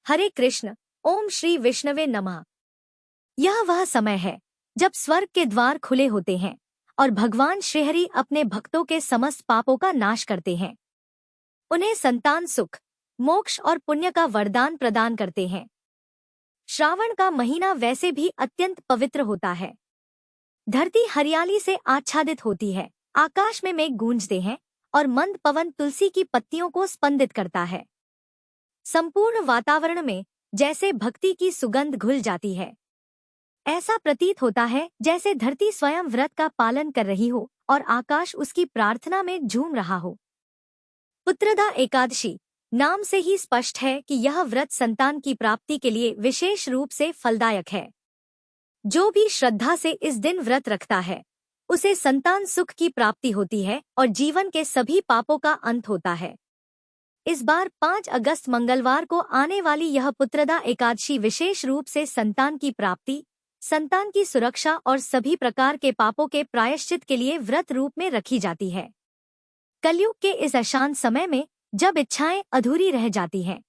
हरे कृष्ण। ओम श्री विष्णवे नमः। यह वह समय है जब स्वर्ग के द्वार खुले होते हैं और भगवान श्रीहरि अपने भक्तों के समस्त पापों का नाश करते हैं। उन्हें संतान सुख, मोक्ष और पुण्य का वरदान प्रदान करते हैं। श्रावण का महीना वैसे भी अत्यंत पवित्र होता है। धरती हरियाली से आच्छादित होती है, आकाश में मेघ गूंजते हैं और मंद पवन तुलसी की पत्तियों को स्पंदित करता है। संपूर्ण वातावरण में जैसे भक्ति की सुगंध घुल जाती है। ऐसा प्रतीत होता है जैसे धरती स्वयं व्रत का पालन कर रही हो और आकाश उसकी प्रार्थना में झूम रहा हो। पुत्रदा एकादशी नाम से ही स्पष्ट है कि यह व्रत संतान की प्राप्ति के लिए विशेष रूप से फलदायक है। जो भी श्रद्धा से इस दिन व्रत रखता है उसे संतान सुख की प्राप्ति होती है और जीवन के सभी पापों का अंत होता है। इस बार 5 अगस्त मंगलवार को आने वाली यह पुत्रदा एकादशी विशेष रूप से संतान की प्राप्ति, संतान की सुरक्षा और सभी प्रकार के पापों के प्रायश्चित के लिए व्रत रूप में रखी जाती है। कलयुग के इस अशांत समय में जब इच्छाएं अधूरी रह जाती हैं,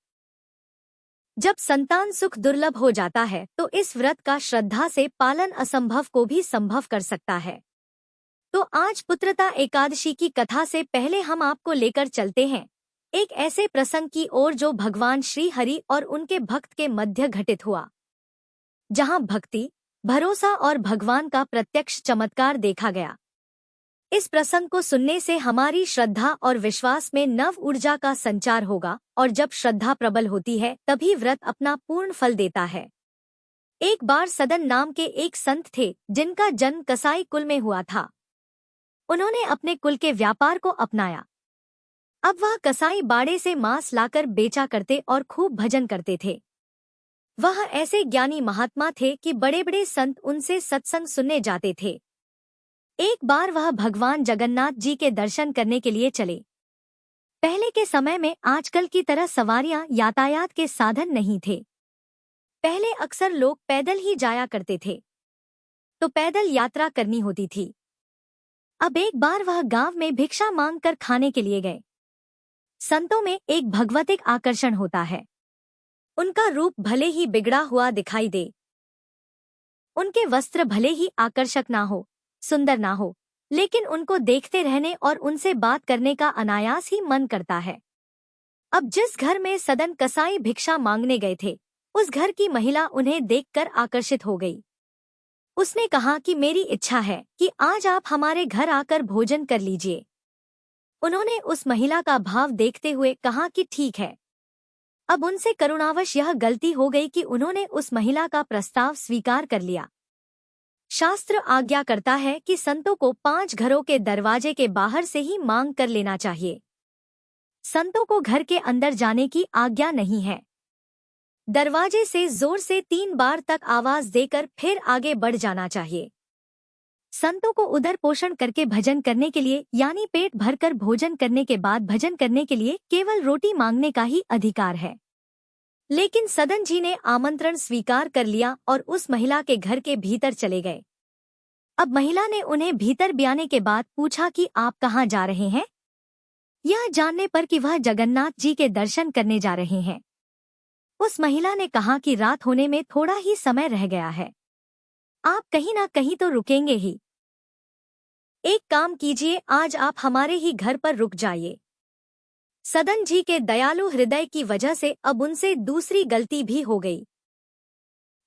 जब संतान सुख दुर्लभ हो जाता है, तो इस व्रत का श्रद्धा से पालन असंभव को भी संभव कर सकता है। तो आज पुत्रदा एकादशी की कथा से पहले हम आपको लेकर चलते हैं एक ऐसे प्रसंग की ओर जो भगवान श्री हरि और उनके भक्त के मध्य घटित हुआ, जहां भक्ति, भरोसा और भगवान का प्रत्यक्ष चमत्कार देखा गया। इस प्रसंग को सुनने से हमारी श्रद्धा और विश्वास में नव ऊर्जा का संचार होगा और जब श्रद्धा प्रबल होती है तभी व्रत अपना पूर्ण फल देता है। एक बार सदन नाम के एक संत थे जिनका जन्म कसाई कुल में हुआ था। उन्होंने अपने कुल के व्यापार को अपनाया। अब वह कसाई बाड़े से मांस लाकर बेचा करते और खूब भजन करते थे। वह ऐसे ज्ञानी महात्मा थे कि बड़े बड़े संत उनसे सत्संग सुनने जाते थे। एक बार वह भगवान जगन्नाथ जी के दर्शन करने के लिए चले। पहले के समय में आजकल की तरह सवारियां यातायात के साधन नहीं थे। पहले अक्सर लोग पैदल ही जाया करते थे, तो पैदल यात्रा करनी होती थी। अब एक बार वह गांव में भिक्षा मांगकर खाने के लिए गए। संतों में एक भगवतिक आकर्षण होता है। उनका रूप भले ही बिगड़ा हुआ दिखाई दे, उनके वस्त्र भले ही आकर्षक ना हो, सुंदर ना हो, लेकिन उनको देखते रहने और उनसे बात करने का अनायास ही मन करता है। अब जिस घर में सदन कसाई भिक्षा मांगने गए थे, उस घर की महिला उन्हें देखकर आकर्षित हो गई। उसने कहा कि मेरी इच्छा है कि आज आप हमारे घर आकर भोजन कर लीजिए। उन्होंने उस महिला का भाव देखते हुए कहा कि ठीक है। अब उनसे करुणावश यह गलती हो गई कि उन्होंने उस महिला का प्रस्ताव स्वीकार कर लिया। शास्त्र आज्ञा करता है कि संतों को 5 घरों के दरवाजे के बाहर से ही मांग कर लेना चाहिए। संतों को घर के अंदर जाने की आज्ञा नहीं है। दरवाजे से जोर से 3 बार तक आवाज देकर फिर आगे बढ़ जाना चाहिए। संतों को उदर पोषण करके भजन करने के लिए, यानी पेट भरकर भोजन करने के बाद भजन करने के लिए केवल रोटी मांगने का ही अधिकार है। लेकिन सदन जी ने आमंत्रण स्वीकार कर लिया और उस महिला के घर के भीतर चले गए। अब महिला ने उन्हें भीतर ब्याने के बाद पूछा कि आप कहाँ जा रहे हैं, यह जानने पर कि वह जगन्नाथ जी के दर्शन करने जा रहे हैं। उस महिला ने कहा कि रात होने में थोड़ा ही समय रह गया है, आप कहीं ना कहीं तो रुकेंगे ही। एक काम कीजिए, आज आप हमारे ही घर पर रुक जाइए। सदन जी के दयालु हृदय की वजह से अब उनसे दूसरी गलती भी हो गई।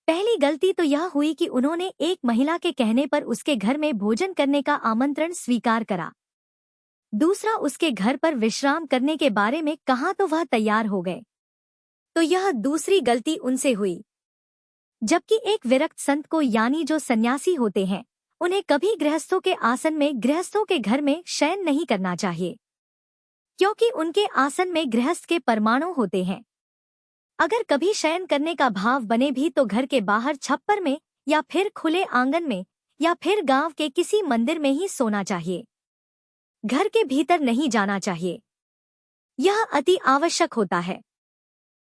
पहली गलती तो यह हुई कि उन्होंने एक महिला के कहने पर उसके घर में भोजन करने का आमंत्रण स्वीकार करा। दूसरा, उसके घर पर विश्राम करने के बारे में कहा तो वह तैयार हो गए। तो यह दूसरी गलती उनसे हुई। जबकि एक विरक्त संत को, यानी जो सन्यासी होते हैं, उन्हें कभी गृहस्थों के आसन में, गृहस्थों के घर में शयन नहीं करना चाहिए, क्योंकि उनके आसन में गृहस्थ के परमाणु होते हैं। अगर कभी शयन करने का भाव बने भी तो घर के बाहर छप्पर में या फिर खुले आंगन में या फिर गांव के किसी मंदिर में ही सोना चाहिए। घर के भीतर नहीं जाना चाहिए, यह अति आवश्यक होता है।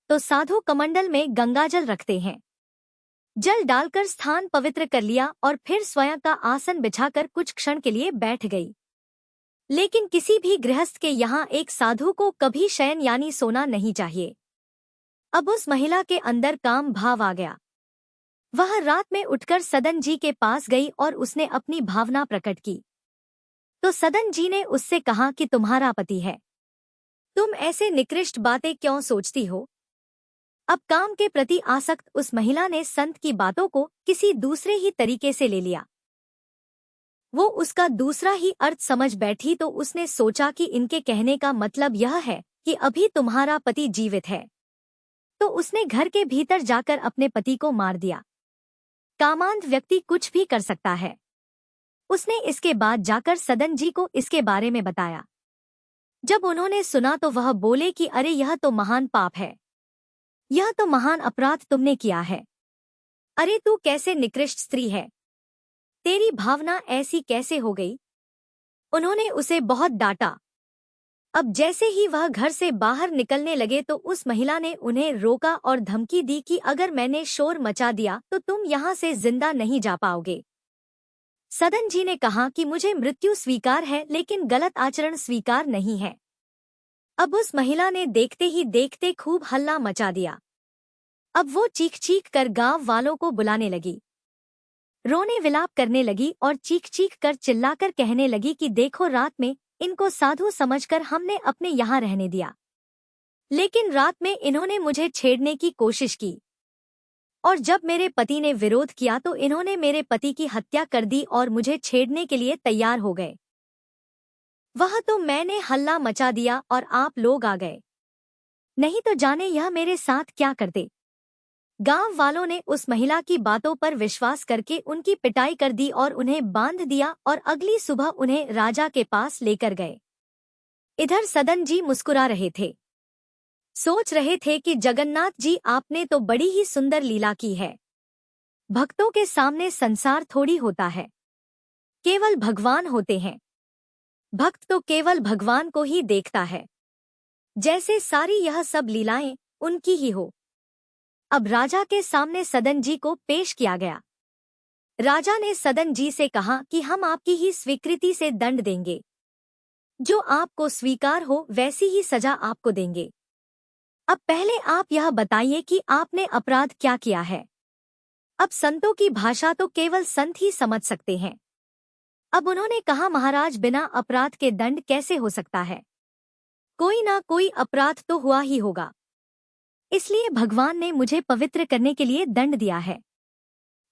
तो साधु कमंडल में गंगाजल रखते हैं। जल डालकर स्थान पवित्र कर लिया और फिर स्वयं का आसन बिछाकर कुछ क्षण के लिए बैठ गई। लेकिन किसी भी गृहस्थ के यहाँ एक साधु को कभी शयन यानी सोना नहीं चाहिए। अब उस महिला के अंदर काम भाव आ गया। वह रात में उठकर सदन जी के पास गई और उसने अपनी भावना प्रकट की। तो सदन जी ने उससे कहा कि तुम्हारा पति है, तुम ऐसे निकृष्ट बातें क्यों सोचती हो। अब काम के प्रति आसक्त उस महिला ने संत की बातों को किसी दूसरे ही तरीके से ले लिया। वो उसका दूसरा ही अर्थ समझ बैठी तो उसने सोचा कि इनके कहने का मतलब यह है कि अभी तुम्हारा पति जीवित है। तो उसने घर के भीतर जाकर अपने पति को मार दिया। कामांध व्यक्ति कुछ भी कर सकता है। उसने इसके बाद जाकर सदन जी को इसके बारे में बताया। जब उन्होंने सुना तो वह बोले कि अरे यह तो महान पाप है, यह तो महान अपराध तुमने किया है। अरे तू कैसे निकृष्ट स्त्री है, तेरी भावना ऐसी कैसे हो गई। उन्होंने उसे बहुत डांटा। अब जैसे ही वह घर से बाहर निकलने लगे तो उस महिला ने उन्हें रोका और धमकी दी कि अगर मैंने शोर मचा दिया तो तुम यहाँ से जिंदा नहीं जा पाओगे। सदन जी ने कहा कि मुझे मृत्यु स्वीकार है लेकिन गलत आचरण स्वीकार नहीं है। अब उस महिला ने देखते ही देखते खूब हल्ला मचा दिया। अब वो चीख चीख कर गांव वालों को बुलाने लगी, रोने विलाप करने लगी और चीख चीख कर चिल्लाकर कहने लगी कि देखो रात में इनको साधु समझकर हमने अपने यहाँ रहने दिया, लेकिन रात में इन्होंने मुझे छेड़ने की कोशिश की और जब मेरे पति ने विरोध किया तो इन्होंने मेरे पति की हत्या कर दी और मुझे छेड़ने के लिए तैयार हो गए। वह तो मैंने हल्ला मचा दिया और आप लोग आ गए, नहीं तो जाने यह मेरे साथ क्या करते। गांव वालों ने उस महिला की बातों पर विश्वास करके उनकी पिटाई कर दी और उन्हें बांध दिया और अगली सुबह उन्हें राजा के पास लेकर गए। इधर सदन जी मुस्कुरा रहे थे, सोच रहे थे कि जगन्नाथ जी आपने तो बड़ी ही सुंदर लीला की है। भक्तों के सामने संसार थोड़ी होता है, केवल भगवान होते हैं। भक्त तो केवल भगवान को ही देखता है, जैसे सारी यह सब लीलाएं उनकी ही हो। अब राजा के सामने सदन जी को पेश किया गया। राजा ने सदन जी से कहा कि हम आपकी ही स्वीकृति से दंड देंगे, जो आपको स्वीकार हो वैसी ही सजा आपको देंगे। अब पहले आप यह बताइए कि आपने अपराध क्या किया है। अब संतों की भाषा तो केवल संत ही समझ सकते हैं। अब उन्होंने कहा महाराज बिना अपराध के दंड कैसे हो सकता है, कोई ना कोई अपराध तो हुआ ही होगा, इसलिए भगवान ने मुझे पवित्र करने के लिए दंड दिया है।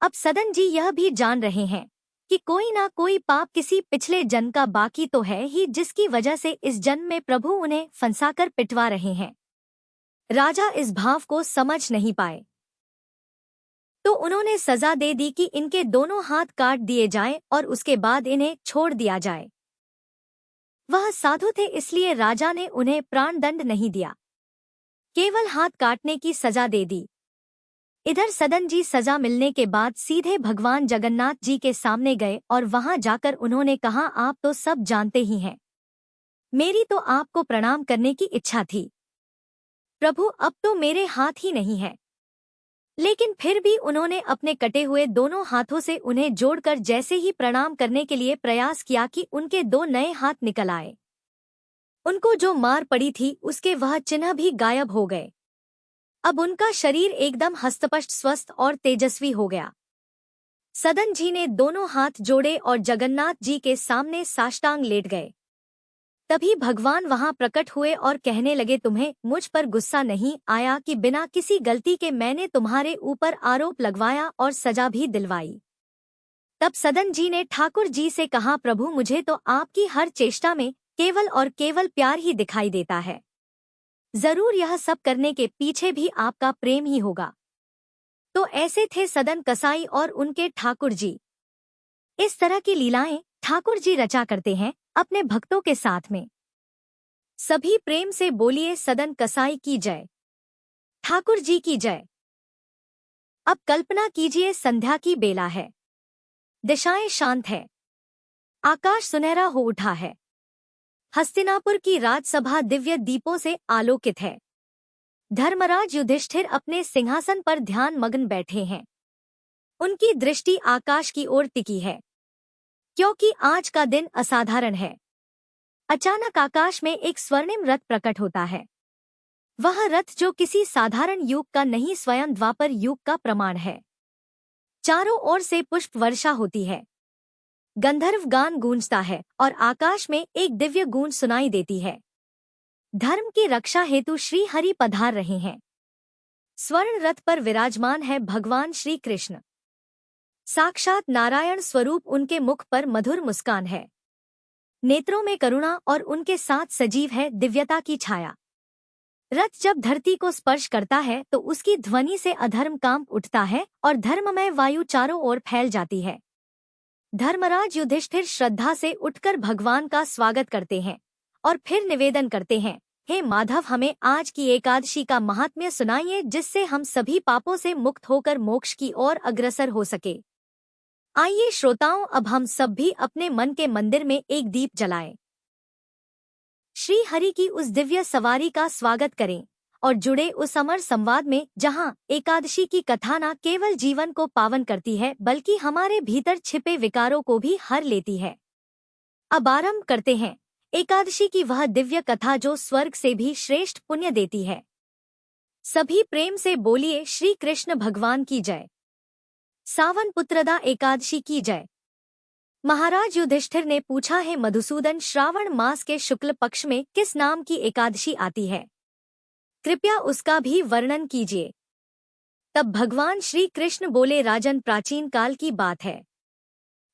अब सदन जी यह भी जान रहे हैं कि कोई ना कोई पाप किसी पिछले जन्म का बाकी तो है ही, जिसकी वजह से इस जन्म में प्रभु उन्हें फंसाकर पिटवा रहे हैं। राजा इस भाव को समझ नहीं पाए तो उन्होंने सजा दे दी कि इनके दोनों हाथ काट दिए जाएं और उसके बाद इन्हें छोड़ दिया जाए। वह साधु थे इसलिए राजा ने उन्हें प्राणदंड नहीं दिया, केवल हाथ काटने की सजा दे दी। इधर सदन जी सजा मिलने के बाद सीधे भगवान जगन्नाथ जी के सामने गए और वहां जाकर उन्होंने कहा आप तो सब जानते ही हैं, मेरी तो आपको प्रणाम करने की इच्छा थी प्रभु, अब तो मेरे हाथ ही नहीं है। लेकिन फिर भी उन्होंने अपने कटे हुए दोनों हाथों से उन्हें जोड़कर जैसे ही प्रणाम करने के लिए प्रयास किया कि उनके दो नए हाथ निकल आए। उनको जो मार पड़ी थी उसके वह चिन्ह भी गायब हो गए। अब उनका शरीर एकदम हस्तपष्ट स्वस्थ और तेजस्वी हो गया। सदन जी ने दोनों हाथ जोड़े और जगन्नाथ जी के सामने साष्टांग लेट गए। तभी भगवान वहां प्रकट हुए और कहने लगे तुम्हें मुझ पर गुस्सा नहीं आया कि बिना किसी गलती के मैंने तुम्हारे ऊपर आरोप लगवाया और सजा भी दिलवाई। तब सदन जी ने ठाकुर जी से कहा प्रभु मुझे तो आपकी हर चेष्टा में केवल और केवल प्यार ही दिखाई देता है, जरूर यह सब करने के पीछे भी आपका प्रेम ही होगा। तो ऐसे थे सदन कसाई और उनके ठाकुर जी। इस तरह की लीलाएं ठाकुर जी रचा करते हैं अपने भक्तों के साथ में। सभी प्रेम से बोलिए सदन कसाई की जय, ठाकुर जी की जय। अब कल्पना कीजिए संध्या की बेला है, दिशाएं शांत है, आकाश सुनहरा हो उठा है, हस्तिनापुर की राजसभा दिव्य दीपों से आलोकित है। धर्मराज युधिष्ठिर अपने सिंहासन पर ध्यान मग्न बैठे हैं। उनकी दृष्टि आकाश की ओर टिकी है, क्योंकि आज का दिन असाधारण है। अचानक आकाश में एक स्वर्णिम रथ प्रकट होता है। वह रथ जो किसी साधारण युग का नहीं स्वयं द्वापर युग का प्रमाण है। चारों ओर से पुष्प वर्षा होती है, गंधर्व गान गूंजता है और आकाश में एक दिव्य गूंज सुनाई देती है। धर्म की रक्षा हेतु श्री हरि पधार रहे हैं। स्वर्ण रथ पर विराजमान है भगवान श्री कृष्ण। साक्षात नारायण स्वरूप, उनके मुख पर मधुर मुस्कान है, नेत्रों में करुणा और उनके साथ सजीव है दिव्यता की छाया। रथ जब धरती को स्पर्श करता है तो उसकी ध्वनि से अधर्म कांप उठता है और धर्ममय वायु चारों ओर फैल जाती है। धर्मराज युधिष्ठिर श्रद्धा से उठकर भगवान का स्वागत करते हैं और फिर निवेदन करते हैं, हे माधव, हमें आज की एकादशी का महात्म्य सुनाइए, जिससे हम सभी पापों से मुक्त होकर मोक्ष की ओर अग्रसर हो सके। आइए श्रोताओं, अब हम सब भी अपने मन के मंदिर में एक दीप जलाएं। श्री हरि की उस दिव्य सवारी का स्वागत करें और जुड़े उस अमर संवाद में, जहां एकादशी की कथा न केवल जीवन को पावन करती है बल्कि हमारे भीतर छिपे विकारों को भी हर लेती है। अब आरंभ करते हैं एकादशी की वह दिव्य कथा जो स्वर्ग से भी श्रेष्ठ पुण्य देती है। सभी प्रेम से बोलिए श्री कृष्ण भगवान की जय। सावन पुत्रदा एकादशी की जय। महाराज युधिष्ठिर ने पूछा, है मधुसूदन, श्रावण मास के शुक्ल पक्ष में किस नाम की एकादशी आती है? कृपया उसका भी वर्णन कीजिए। तब भगवान श्री कृष्ण बोले, राजन, प्राचीन काल की बात है।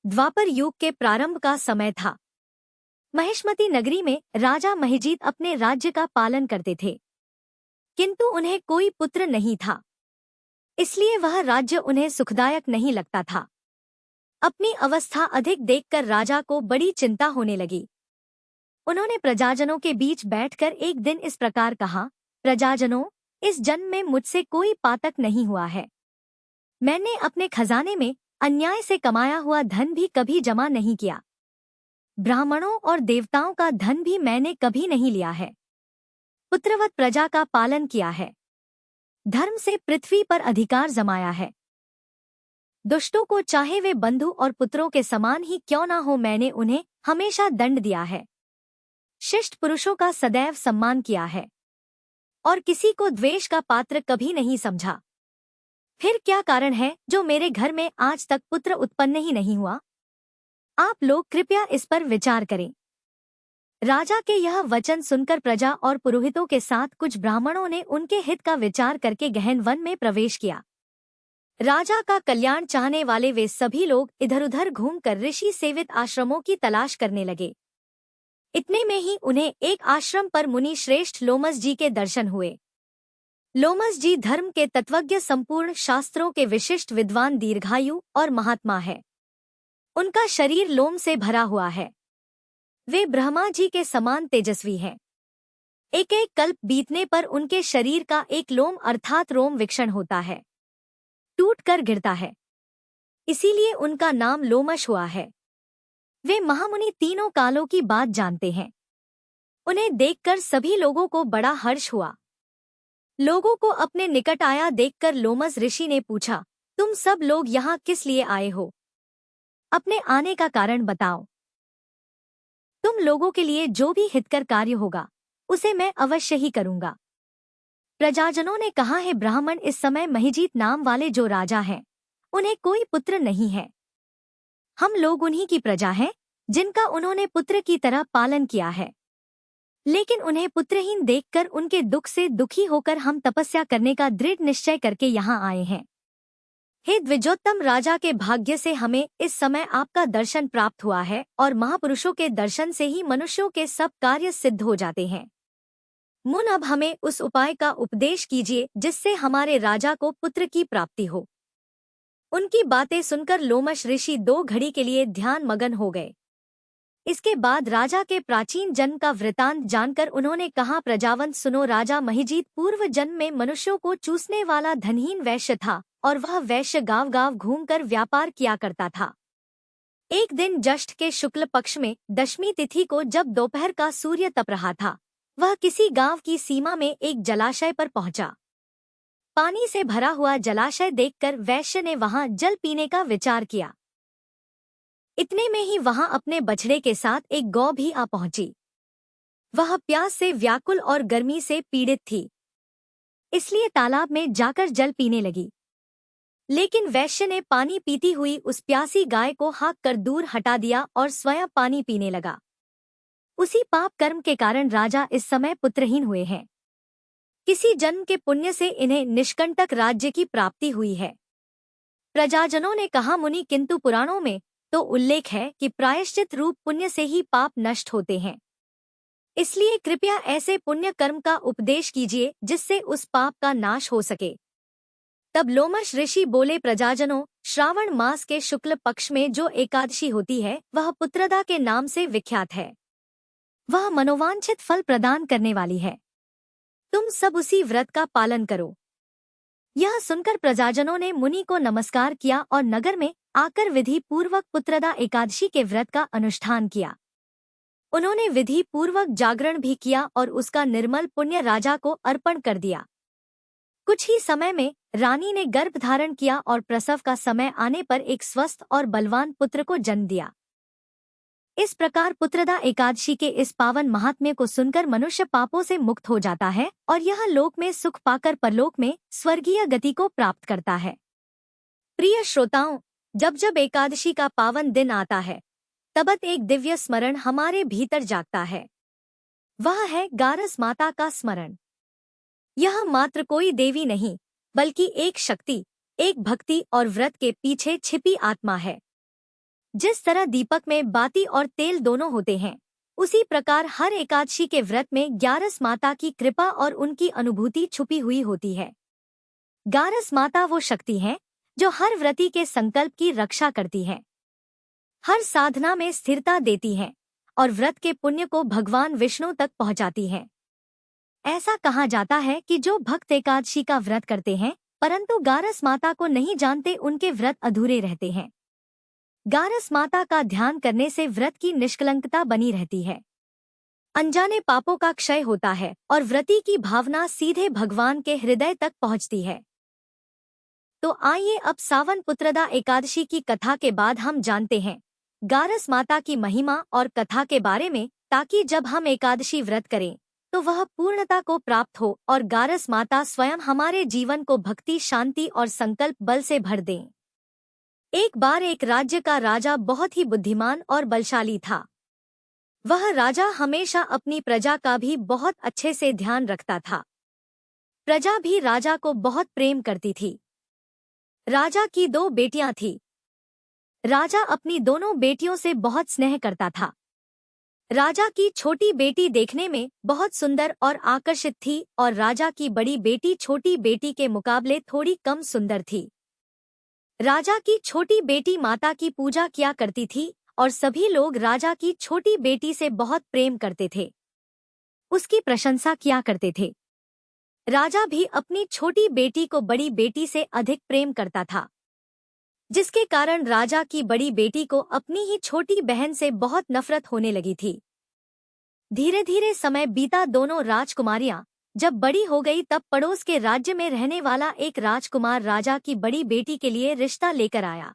द्वापर युग के प्रारंभ का समय था। महिष्मती नगरी में राजा महिजीत अपने राज्य का पालन करते थे, किंतु उन्हें कोई पुत्र नहीं था, इसलिए वह राज्य उन्हें सुखदायक नहीं लगता था। अपनी अवस्था अधिक देखकर राजा को बड़ी चिंता होने लगी। उन्होंने प्रजाजनों के बीच बैठकर एक दिन इस प्रकार कहा, प्रजाजनों, इस जन्म में मुझसे कोई पातक नहीं हुआ है। मैंने अपने खजाने में अन्याय से कमाया हुआ धन भी कभी जमा नहीं किया। ब्राह्मणों और देवताओं का धन भी मैंने कभी नहीं लिया है। पुत्रवत प्रजा का पालन किया है, धर्म से पृथ्वी पर अधिकार जमाया है। दुष्टों को चाहे वे बंधु और पुत्रों के समान ही क्यों न हो, मैंने उन्हें हमेशा दंड दिया है। शिष्ट पुरुषों का सदैव सम्मान किया है और किसी को द्वेष का पात्र कभी नहीं समझा। फिर क्या कारण है जो मेरे घर में आज तक पुत्र उत्पन्न ही नहीं हुआ? आप लोग कृपया इस पर विचार करें। राजा के यह वचन सुनकर प्रजा और पुरोहितों के साथ कुछ ब्राह्मणों ने उनके हित का विचार करके गहन वन में प्रवेश किया। राजा का कल्याण चाहने वाले वे सभी लोग इधर उधर घूमकर ऋषि सेवित आश्रमों की तलाश करने लगे। इतने में ही उन्हें एक आश्रम पर मुनि श्रेष्ठ लोमस जी के दर्शन हुए। लोमस जी धर्म के तत्वज्ञ, संपूर्ण शास्त्रों के विशिष्ट विद्वान, दीर्घायु और महात्मा है। उनका शरीर लोम से भरा हुआ है। वे ब्रह्मा जी के समान तेजस्वी हैं। एक एक कल्प बीतने पर उनके शरीर का एक लोम अर्थात रोम विक्षण होता है, टूट कर गिरता है, इसीलिए उनका नाम लोमश हुआ है। वे महामुनि तीनों कालों की बात जानते हैं। उन्हें देखकर सभी लोगों को बड़ा हर्ष हुआ। लोगों को अपने निकट आया देखकर लोमस ऋषि ने पूछा, तुम सब लोग यहाँ किस लिए आए हो? अपने आने का कारण बताओ। तुम लोगों के लिए जो भी हितकर कार्य होगा उसे मैं अवश्य ही करूंगा। प्रजाजनों ने कहा, है ब्राह्मण, इस समय महिजीत नाम वाले जो राजा हैं, उन्हें कोई पुत्र नहीं है। हम लोग उन्हीं की प्रजा हैं जिनका उन्होंने पुत्र की तरह पालन किया है, लेकिन उन्हें पुत्रहीन देखकर उनके दुख से दुखी होकर हम तपस्या करने का दृढ़ निश्चय करके यहाँ आए हैं। हे द्विजोत्तम राजा के भाग्य से हमें इस समय आपका दर्शन प्राप्त हुआ है और महापुरुषों के दर्शन से ही मनुष्यों के सब कार्य सिद्ध हो जाते हैं। मुन, अब हमें उस उपाय का उपदेश कीजिए जिससे हमारे राजा को पुत्र की प्राप्ति हो। उनकी बातें सुनकर लोमश ऋषि 2 घड़ी के लिए ध्यान मगन हो गए। इसके बाद राजा के प्राचीन जन्म का वृतांत जानकर उन्होंने कहा, प्रजावंत सुनो, राजा महिजीत पूर्व जन्म में मनुष्यों को चूसने वाला धनहीन वैश्य था और वह वैश्य गांव गांव घूमकर व्यापार किया करता था। एक दिन ज्येष्ठ के शुक्ल पक्ष में दशमी तिथि को जब दोपहर का सूर्य तप रहा था, वह किसी गांव की सीमा में एक जलाशय पर पहुंचा। पानी से भरा हुआ जलाशय देखकर वैश्य ने वहां जल पीने का विचार किया। इतने में ही वहां अपने बछड़े के साथ एक गौ भी आ पहुंची। वह प्यास से व्याकुल और गर्मी से पीड़ित थी। इसलिए तालाब में जाकर जल पीने लगी। लेकिन वैश्य ने पानी पीती हुई उस प्यासी गाय को हाँक कर दूर हटा दिया और स्वयं पानी पीने लगा। उसी पाप कर्म के कारण राजा इस समय पुत्रहीन हुए हैं। किसी जन्म के पुण्य से इन्हें निष्कंटक राज्य की प्राप्ति हुई है। प्रजाजनों ने कहा, मुनि, किंतु पुराणों में तो उल्लेख है कि प्रायश्चित रूप पुण्य से ही पाप नष्ट होते हैं। इसलिए कृपया ऐसे पुण्य कर्म का उपदेश कीजिए जिससे उस पाप का नाश हो सके। तब लोमश ऋषि बोले, प्रजाजनों, श्रावण मास के शुक्ल पक्ष में जो एकादशी होती है वह पुत्रदा के नाम से विख्यात है। वह मनोवांछित फल प्रदान करने वाली है। तुम सब उसी व्रत का पालन करो। यह सुनकर प्रजाजनों ने मुनि को नमस्कार किया और नगर में आकर विधि पूर्वक पुत्रदा एकादशी के व्रत का अनुष्ठान किया। उन्होंने विधि पूर्वक जागरण भी किया और उसका निर्मल पुण्य राजा को अर्पण कर दिया। कुछ ही समय में रानी ने गर्भ धारण किया और प्रसव का समय आने पर एक स्वस्थ और बलवान पुत्र को जन्म दिया। इस प्रकार पुत्रदा एकादशी के इस पावन महात्म्य को सुनकर मनुष्य पापों से मुक्त हो जाता है और यह लोक में सुख पाकर परलोक में स्वर्गीय गति को प्राप्त करता है। प्रिय श्रोताओं, जब जब एकादशी का पावन दिन आता है तबत एक दिव्य स्मरण हमारे भीतर जागता है। वह है गारस माता का स्मरण। यह मात्र कोई देवी नहीं बल्कि एक शक्ति, एक भक्ति और व्रत के पीछे छिपी आत्मा है। जिस तरह दीपक में बाती और तेल दोनों होते हैं, उसी प्रकार हर एकादशी के व्रत में ग्यारस माता की कृपा और उनकी अनुभूति छुपी हुई होती है। गारस माता वो शक्ति है जो हर व्रती के संकल्प की रक्षा करती है, हर साधना में स्थिरता देती है और व्रत के पुण्य को भगवान विष्णु तक पहुंचाती है। ऐसा कहा जाता है कि जो भक्त एकादशी का व्रत करते हैं परंतु गारस माता को नहीं जानते, उनके व्रत अधूरे रहते हैं। गारस माता का ध्यान करने से व्रत की निष्कलंकता बनी रहती है, अनजाने पापों का क्षय होता है और व्रती की भावना सीधे भगवान के हृदय तक पहुंचती है। तो आइए अब सावन पुत्रदा एकादशी की कथा के बाद हम जानते हैं गारस माता की महिमा और कथा के बारे में, ताकि जब हम एकादशी व्रत करें तो वह पूर्णता को प्राप्त हो और गारस माता स्वयं हमारे जीवन को भक्ति, शांति और संकल्प बल से भर दें। एक बार एक राज्य का राजा बहुत ही बुद्धिमान और बलशाली था। वह राजा हमेशा अपनी प्रजा का भी बहुत अच्छे से ध्यान रखता था। प्रजा भी राजा को बहुत प्रेम करती थी। राजा की 2 बेटियां थीं। राजा अपनी दोनों बेटियों से बहुत स्नेह करता था। राजा की छोटी बेटी देखने में बहुत सुंदर और आकर्षित थी और राजा की बड़ी बेटी छोटी बेटी के मुकाबले थोड़ी कम सुंदर थी। राजा की छोटी बेटी माता की पूजा किया करती थी और सभी लोग राजा की छोटी बेटी से बहुत प्रेम करते थे, उसकी प्रशंसा किया करते थे। राजा भी अपनी छोटी बेटी को बड़ी बेटी से अधिक प्रेम करता था, जिसके कारण राजा की बड़ी बेटी को अपनी ही छोटी बहन से बहुत नफरत होने लगी थी। धीरे धीरे समय बीता। दोनों राजकुमारियां जब बड़ी हो गई तब पड़ोस के राज्य में रहने वाला एक राजकुमार राजा की बड़ी बेटी के लिए रिश्ता लेकर आया।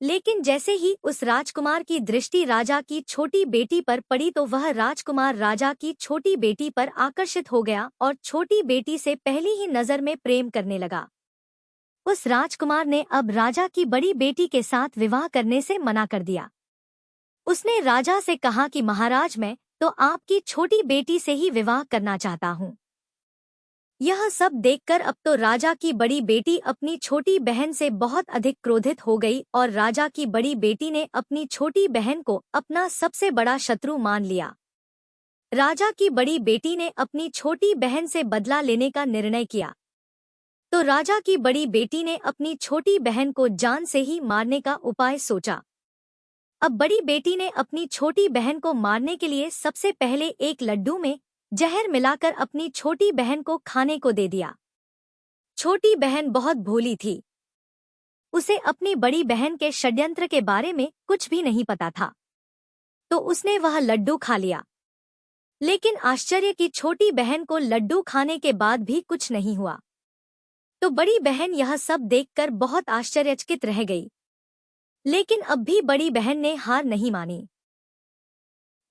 लेकिन जैसे ही उस राजकुमार की दृष्टि राजा की छोटी बेटी पर पड़ी तो वह राजकुमार राजा की छोटी बेटी पर आकर्षित हो गया और छोटी बेटी से पहली ही नजर में प्रेम करने लगा। उस राजकुमार ने अब राजा की बड़ी बेटी के साथ विवाह करने से मना कर दिया। उसने राजा से कहा कि महाराज, मैं तो आपकी छोटी बेटी से ही विवाह करना चाहता हूँ। यह सब देखकर अब तो राजा की बड़ी बेटी अपनी छोटी बहन से बहुत अधिक क्रोधित हो गई और राजा की बड़ी बेटी ने अपनी छोटी बहन को अपना सबसे बड़ा शत्रु मान लिया। राजा की बड़ी बेटी ने अपनी छोटी बहन से बदला लेने का निर्णय किया, तो राजा की बड़ी बेटी ने अपनी छोटी बहन को जान से ही मारने का उपाय सोचा। अब बड़ी बेटी ने अपनी छोटी बहन को मारने के लिए सबसे पहले एक लड्डू में जहर मिलाकर अपनी छोटी बहन को खाने को दे दिया। छोटी बहन बहुत भोली थी, उसे अपनी बड़ी बहन के षड्यंत्र के बारे में कुछ भी नहीं पता था, तो उसने वह लड्डू खा लिया। लेकिन आश्चर्य की छोटी बहन को लड्डू खाने के बाद भी कुछ नहीं हुआ, तो बड़ी बहन यह सब देखकर बहुत आश्चर्यचकित रह गई। लेकिन अब भी बड़ी बहन ने हार नहीं मानी।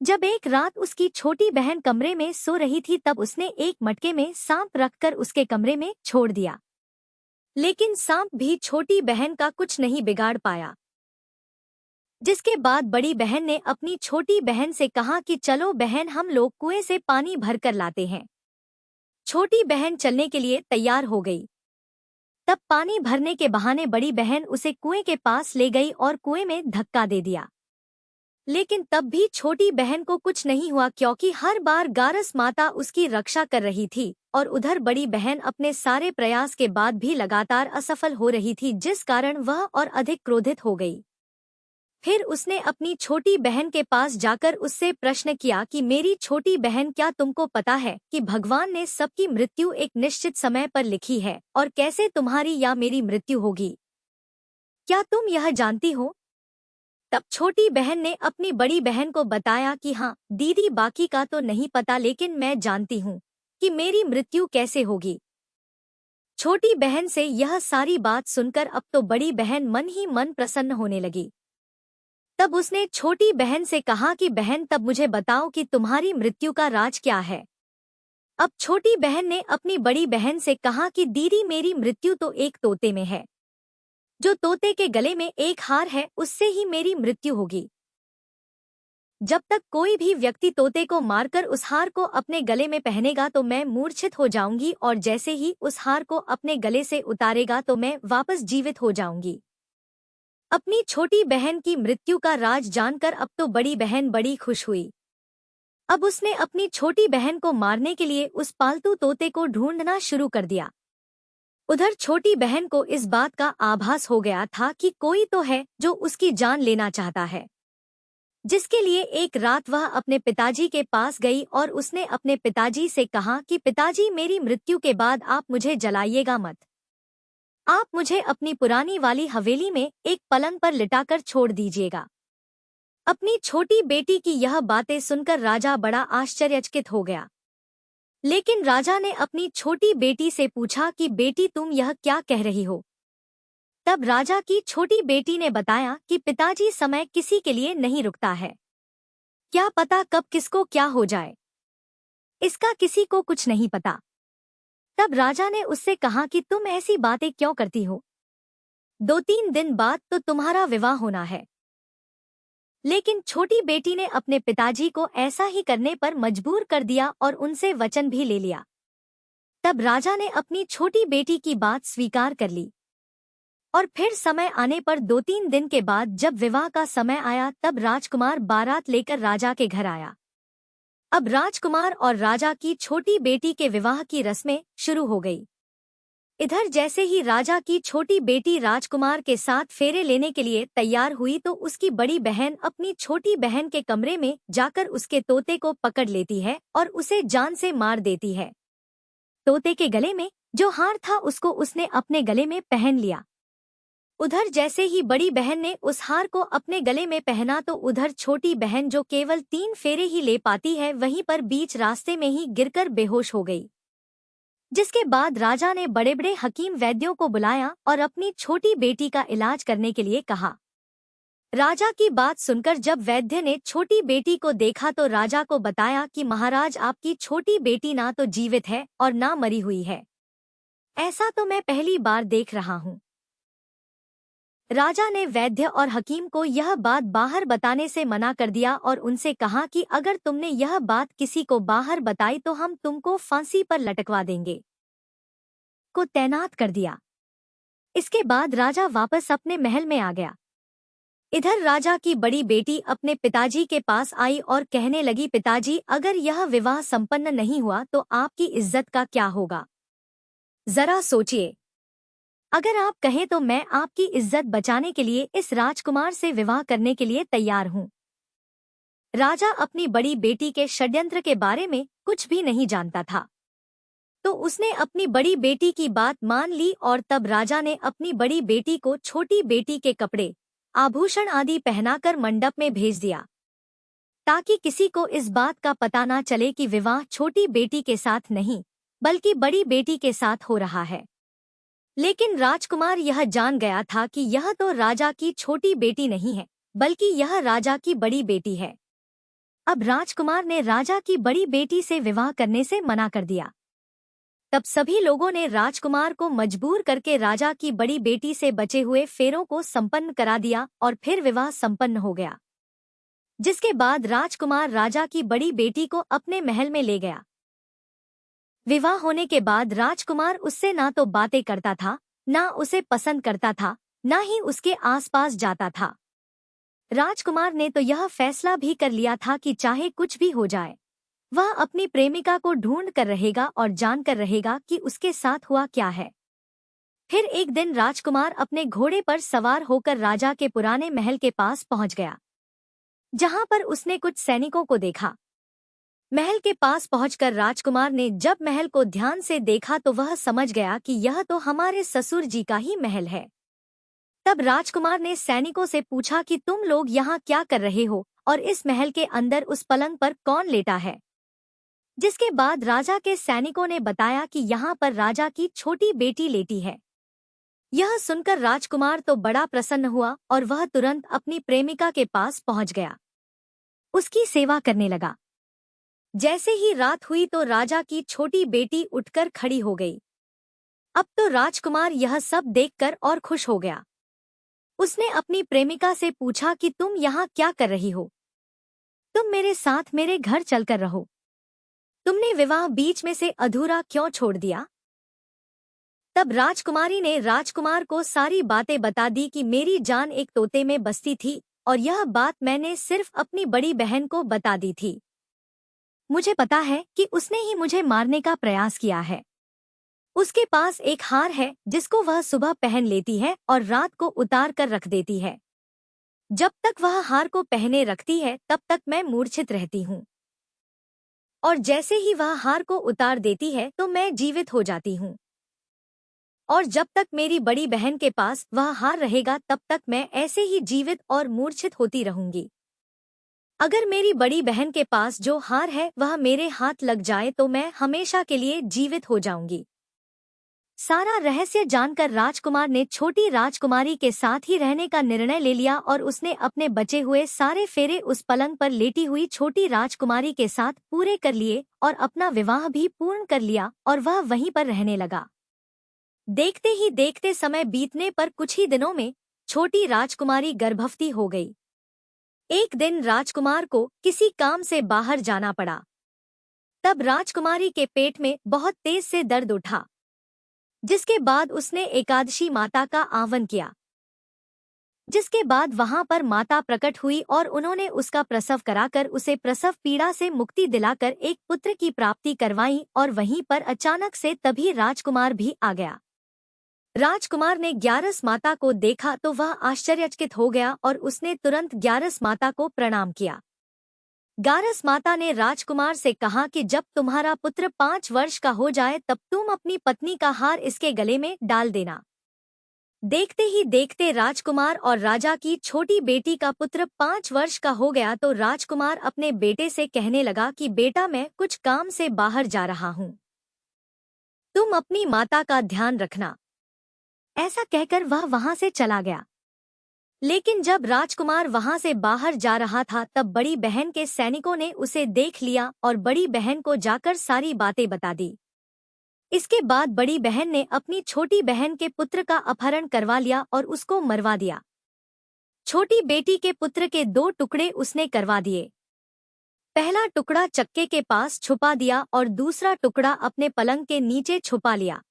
जब एक रात उसकी छोटी बहन कमरे में सो रही थी तब उसने एक मटके में सांप रखकर उसके कमरे में छोड़ दिया। लेकिन सांप भी छोटी बहन का कुछ नहीं बिगाड़ पाया। जिसके बाद बड़ी बहन ने अपनी छोटी बहन से कहा कि चलो बहन, हम लोग कुएं से पानी भरकर लाते हैं। छोटी बहन चलने के लिए तैयार हो गई। तब पानी भरने के बहाने बड़ी बहन उसे कुएं के पास ले गई और कुएं में धक्का दे दिया। लेकिन तब भी छोटी बहन को कुछ नहीं हुआ, क्योंकि हर बार गारस माता उसकी रक्षा कर रही थी और उधर बड़ी बहन अपने सारे प्रयास के बाद भी लगातार असफल हो रही थी, जिस कारण वह और अधिक क्रोधित हो गई। फिर उसने अपनी छोटी बहन के पास जाकर उससे प्रश्न किया कि मेरी छोटी बहन, क्या तुमको पता है कि भगवान ने सबकी मृत्यु एक निश्चित समय पर लिखी है और कैसे तुम्हारी या मेरी मृत्यु होगी? क्या तुम यह जानती हो? तब छोटी बहन ने अपनी बड़ी बहन को बताया कि हाँ दीदी, बाकी का तो नहीं पता, लेकिन मैं जानती हूँ कि मेरी मृत्यु कैसे होगी। छोटी बहन से यह सारी बात सुनकर अब तो बड़ी बहन मन ही मन प्रसन्न होने लगी। तब उसने छोटी बहन से कहा कि बहन, तब मुझे बताओ कि तुम्हारी मृत्यु का राज क्या है। अब छोटी बहन ने अपनी बड़ी बहन से कहा कि दीदी, मेरी मृत्यु तो एक तोते में है। जो तोते के गले में एक हार है उससे ही मेरी मृत्यु होगी। जब तक कोई भी व्यक्ति तोते को मारकर उस हार को अपने गले में पहनेगा तो मैं मूर्छित हो जाऊंगी, और जैसे ही उस हार को अपने गले से उतारेगा तो मैं वापस जीवित हो जाऊंगी। अपनी छोटी बहन की मृत्यु का राज जानकर अब तो बड़ी बहन बड़ी खुश हुई। अब उसने अपनी छोटी बहन को मारने के लिए उस पालतू तोते को ढूंढना शुरू कर दिया। उधर छोटी बहन को इस बात का आभास हो गया था कि कोई तो है जो उसकी जान लेना चाहता है, जिसके लिए एक रात वह अपने पिताजी के पास गई और उसने अपने पिताजी से कहा कि पिताजी, मेरी मृत्यु के बाद आप मुझे जलाइएगा मत। आप मुझे अपनी पुरानी वाली हवेली में एक पलंग पर लिटाकर छोड़ दीजिएगा। अपनी छोटी बेटी की यह बातें सुनकर राजा बड़ा आश्चर्यचकित हो गया। लेकिन राजा ने अपनी छोटी बेटी से पूछा कि बेटी, तुम यह क्या कह रही हो? तब राजा की छोटी बेटी ने बताया कि पिताजी, समय किसी के लिए नहीं रुकता है। क्या पता कब किसको क्या हो जाए, इसका किसी को कुछ नहीं पता। तब राजा ने उससे कहा कि तुम ऐसी बातें क्यों करती हो? 2-3 दिन बाद तो तुम्हारा विवाह होना है। लेकिन छोटी बेटी ने अपने पिताजी को ऐसा ही करने पर मजबूर कर दिया और उनसे वचन भी ले लिया। तब राजा ने अपनी छोटी बेटी की बात स्वीकार कर ली और फिर समय आने पर 2-3 दिन के बाद जब विवाह का समय आया तब राजकुमार बारात लेकर राजा के घर आया। अब राजकुमार और राजा की छोटी बेटी के विवाह की रस्में शुरू हो गई। इधर जैसे ही राजा की छोटी बेटी राजकुमार के साथ फेरे लेने के लिए तैयार हुई तो उसकी बड़ी बहन अपनी छोटी बहन के कमरे में जाकर उसके तोते को पकड़ लेती है और उसे जान से मार देती है। तोते के गले में जो हार था उसको उसने अपने गले में पहन लिया। उधर जैसे ही बड़ी बहन ने उस हार को अपने गले में पहना तो उधर छोटी बहन, जो केवल 3 फेरे ही ले पाती है, वहीं पर बीच रास्ते में ही गिरकर बेहोश हो गई। जिसके बाद राजा ने बड़े बड़े हकीम वैद्यों को बुलाया और अपनी छोटी बेटी का इलाज करने के लिए कहा। राजा की बात सुनकर जब वैद्य ने छोटी बेटी को देखा तो राजा को बताया कि महाराज, आपकी छोटी बेटी ना तो जीवित है और ना मरी हुई है। ऐसा तो मैं पहली बार देख रहा हूँ। राजा ने वैद्य और हकीम को यह बात बाहर बताने से मना कर दिया और उनसे कहा कि अगर तुमने यह बात किसी को बाहर बताई तो हम तुमको फांसी पर लटकवा देंगे। को तैनात कर दिया। इसके बाद राजा वापस अपने महल में आ गया। इधर राजा की बड़ी बेटी अपने पिताजी के पास आई और कहने लगी, पिताजी, अगर यह विवाह संपन्न नहीं हुआ तो आपकी इज्जत का क्या होगा? जरा सोचिए। अगर आप कहें तो मैं आपकी इज्जत बचाने के लिए इस राजकुमार से विवाह करने के लिए तैयार हूँ। राजा अपनी बड़ी बेटी के षड्यंत्र के बारे में कुछ भी नहीं जानता था, तो उसने अपनी बड़ी बेटी की बात मान ली और तब राजा ने अपनी बड़ी बेटी को छोटी बेटी के कपड़े, आभूषण आदि पहनाकर मंडप में भेज दिया, ताकि किसी को इस बात का पता ना चले कि विवाह छोटी बेटी के साथ नहीं बल्कि बड़ी बेटी के साथ हो रहा है। लेकिन राजकुमार यह जान गया था कि यह तो राजा की छोटी बेटी नहीं है, बल्कि यह राजा की बड़ी बेटी है। अब राजकुमार ने राजा की बड़ी बेटी से विवाह करने से मना कर दिया। तब सभी लोगों ने राजकुमार को मजबूर करके राजा की बड़ी बेटी से बचे हुए फेरों को संपन्न करा दिया और फिर विवाह संपन्न हो गया। जिसके बाद राजकुमार राजा की बड़ी बेटी को अपने महल में ले गया। विवाह होने के बाद राजकुमार उससे ना तो बातें करता था, ना उसे पसंद करता था, ना ही उसके आसपास जाता था। राजकुमार ने तो यह फैसला भी कर लिया था कि चाहे कुछ भी हो जाए, वह अपनी प्रेमिका को ढूंढ कर रहेगा और जान कर रहेगा कि उसके साथ हुआ क्या है। फिर एक दिन राजकुमार अपने घोड़े पर सवार होकर राजा के पुराने महल के पास पहुंच गया, जहां पर उसने कुछ सैनिकों को देखा। महल के पास पहुंचकर राजकुमार ने जब महल को ध्यान से देखा तो वह समझ गया कि यह तो हमारे ससुर जी का ही महल है। तब राजकुमार ने सैनिकों से पूछा कि तुम लोग यहाँ क्या कर रहे हो और इस महल के अंदर उस पलंग पर कौन लेटा है। जिसके बाद राजा के सैनिकों ने बताया कि यहाँ पर राजा की छोटी बेटी लेटी है। यह सुनकर राजकुमार तो बड़ा प्रसन्न हुआ और वह तुरंत अपनी प्रेमिका के पास पहुंच गया, उसकी सेवा करने लगा। जैसे ही रात हुई तो राजा की छोटी बेटी उठकर खड़ी हो गई। अब तो राजकुमार यह सब देखकर और खुश हो गया। उसने अपनी प्रेमिका से पूछा कि तुम यहाँ क्या कर रही हो? तुम मेरे साथ मेरे घर चलकर रहो। तुमने विवाह बीच में से अधूरा क्यों छोड़ दिया? तब राजकुमारी ने राजकुमार को सारी बातें बता दी कि मेरी जान एक तोते में बसती थी और यह बात मैंने सिर्फ अपनी बड़ी बहन को बता दी थी। मुझे पता है कि उसने ही मुझे मारने का प्रयास किया है। उसके पास एक हार है जिसको वह सुबह पहन लेती है और रात को उतार कर रख देती है। जब तक वह हार को पहने रखती है तब तक मैं मूर्छित रहती हूँ, और जैसे ही वह हार को उतार देती है तो मैं जीवित हो जाती हूँ। और जब तक मेरी बड़ी बहन के पास वह हार रहेगा तब तक मैं ऐसे ही जीवित और मूर्छित होती रहूंगी। अगर मेरी बड़ी बहन के पास जो हार है वह मेरे हाथ लग जाए तो मैं हमेशा के लिए जीवित हो जाऊंगी। सारा रहस्य जानकर राजकुमार ने छोटी राजकुमारी के साथ ही रहने का निर्णय ले लिया और उसने अपने बचे हुए सारे फेरे उस पलंग पर लेटी हुई छोटी राजकुमारी के साथ पूरे कर लिए और अपना विवाह भी पूर्ण कर लिया और वह वहीं पर रहने लगा। देखते ही देखते समय बीतने पर कुछ ही दिनों में छोटी राजकुमारी गर्भवती हो गई। एक दिन राजकुमार को किसी काम से बाहर जाना पड़ा। तब राजकुमारी के पेट में बहुत तेज से दर्द उठा, जिसके बाद उसने एकादशी माता का आह्वान किया। जिसके बाद वहां पर माता प्रकट हुई और उन्होंने उसका प्रसव कराकर उसे प्रसव पीड़ा से मुक्ति दिलाकर एक पुत्र की प्राप्ति करवाई। और वहीं पर अचानक से तभी राजकुमार भी आ गया। राजकुमार ने ग्यारस माता को देखा तो वह आश्चर्यचकित हो गया और उसने तुरंत ग्यारस माता को प्रणाम किया। ग्यारस माता ने राजकुमार से कहा कि जब तुम्हारा पुत्र 5 वर्ष का हो जाए तब तुम अपनी पत्नी का हार इसके गले में डाल देना। देखते ही देखते राजकुमार और राजा की छोटी बेटी का पुत्र 5 वर्ष का हो गया तो राजकुमार अपने बेटे से कहने लगा कि बेटा, मैं कुछ काम से बाहर जा रहा हूँ, तुम अपनी माता का ध्यान रखना। ऐसा कहकर वह वहां से चला गया। लेकिन जब राजकुमार वहां से बाहर जा रहा था तब बड़ी बहन के सैनिकों ने उसे देख लिया और बड़ी बहन को जाकर सारी बातें बता दी। इसके बाद बड़ी बहन ने अपनी छोटी बहन के पुत्र का अपहरण करवा लिया और उसको मरवा दिया। छोटी बेटी के पुत्र के 2 टुकड़े उसने करवा दिए। पहला टुकड़ा चक्के के पास छुपा दिया और दूसरा टुकड़ा अपने पलंग के नीचे छुपा लिया।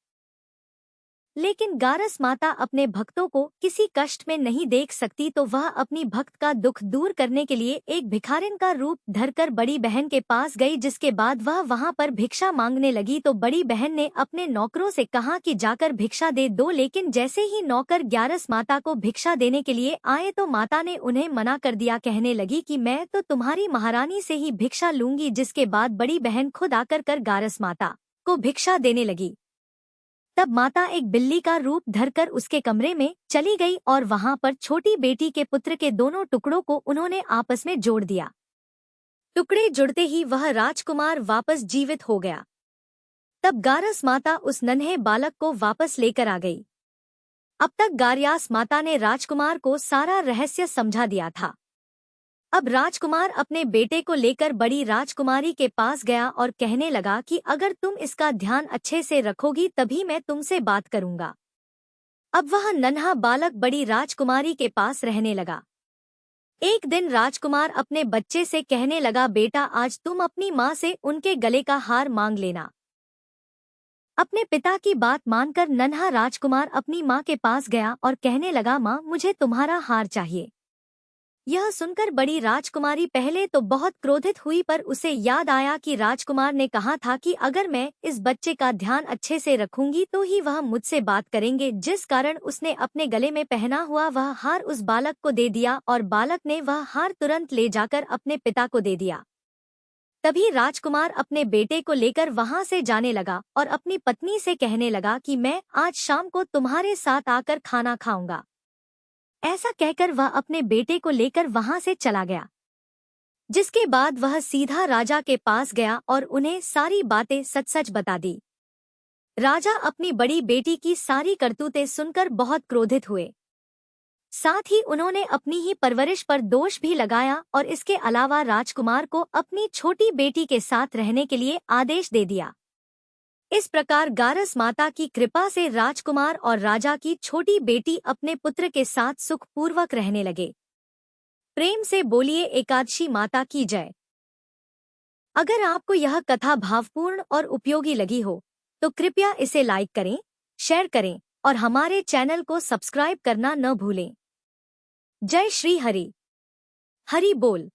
लेकिन ग्यारस माता अपने भक्तों को किसी कष्ट में नहीं देख सकती तो वह अपनी भक्त का दुख दूर करने के लिए एक भिखारिन का रूप धरकर बड़ी बहन के पास गई। जिसके बाद वह वहां पर भिक्षा मांगने लगी तो बड़ी बहन ने अपने नौकरों से कहा कि जाकर भिक्षा दे दो। लेकिन जैसे ही नौकर ग्यारस माता को भिक्षा देने के लिए आए तो माता ने उन्हें मना कर दिया, कहने लगी कि मैं तो तुम्हारी महारानी से ही भिक्षा लूंगी। जिसके बाद बड़ी बहन खुद आकर ग्यारस माता को भिक्षा देने लगी। तब माता एक बिल्ली का रूप धरकर उसके कमरे में चली गई और वहां पर छोटी बेटी के पुत्र के दोनों टुकड़ों को उन्होंने आपस में जोड़ दिया। टुकड़े जुड़ते ही वह राजकुमार वापस जीवित हो गया। तब ग्यारस माता उस नन्हे बालक को वापस लेकर आ गई। अब तक ग्यारस माता ने राजकुमार को सारा रहस्य समझा दिया था। अब राजकुमार अपने बेटे को लेकर बड़ी राजकुमारी के पास गया और कहने लगा कि अगर तुम इसका ध्यान अच्छे से रखोगी तभी मैं तुमसे बात करूंगा। अब वह नन्हा बालक बड़ी राजकुमारी के पास रहने लगा। एक दिन राजकुमार अपने बच्चे से कहने लगा, बेटा आज तुम अपनी माँ से उनके गले का हार मांग लेना। अपने पिता की बात मानकर नन्हा राजकुमार अपनी माँ के पास गया और कहने लगा, माँ मुझे तुम्हारा हार चाहिए। यह सुनकर बड़ी राजकुमारी पहले तो बहुत क्रोधित हुई, पर उसे याद आया कि राजकुमार ने कहा था कि अगर मैं इस बच्चे का ध्यान अच्छे से रखूंगी तो ही वह मुझसे बात करेंगे, जिस कारण उसने अपने गले में पहना हुआ वह हार उस बालक को दे दिया और बालक ने वह हार तुरंत ले जाकर अपने पिता को दे दिया। तभी राजकुमार अपने बेटे को लेकर वहां से जाने लगा और अपनी पत्नी से कहने लगा कि मैं आज शाम को तुम्हारे साथ आकर खाना खाऊंगा। ऐसा कहकर वह अपने बेटे को लेकर वहां से चला गया, जिसके बाद वह सीधा राजा के पास गया और उन्हें सारी बातें सच सच बता दी। राजा अपनी बड़ी बेटी की सारी करतूतें सुनकर बहुत क्रोधित हुए। साथ ही उन्होंने अपनी ही परवरिश पर दोष भी लगाया और इसके अलावा राजकुमार को अपनी छोटी बेटी के साथ रहने के लिए आदेश दे दिया। इस प्रकार गारस माता की कृपा से राजकुमार और राजा की छोटी बेटी अपने पुत्र के साथ सुखपूर्वक रहने लगे। प्रेम से बोलिए एकादशी माता की जय। अगर आपको यह कथा भावपूर्ण और उपयोगी लगी हो तो कृपया इसे लाइक करें, शेयर करें और हमारे चैनल को सब्सक्राइब करना न भूलें। जय श्री हरि। हरि बोल।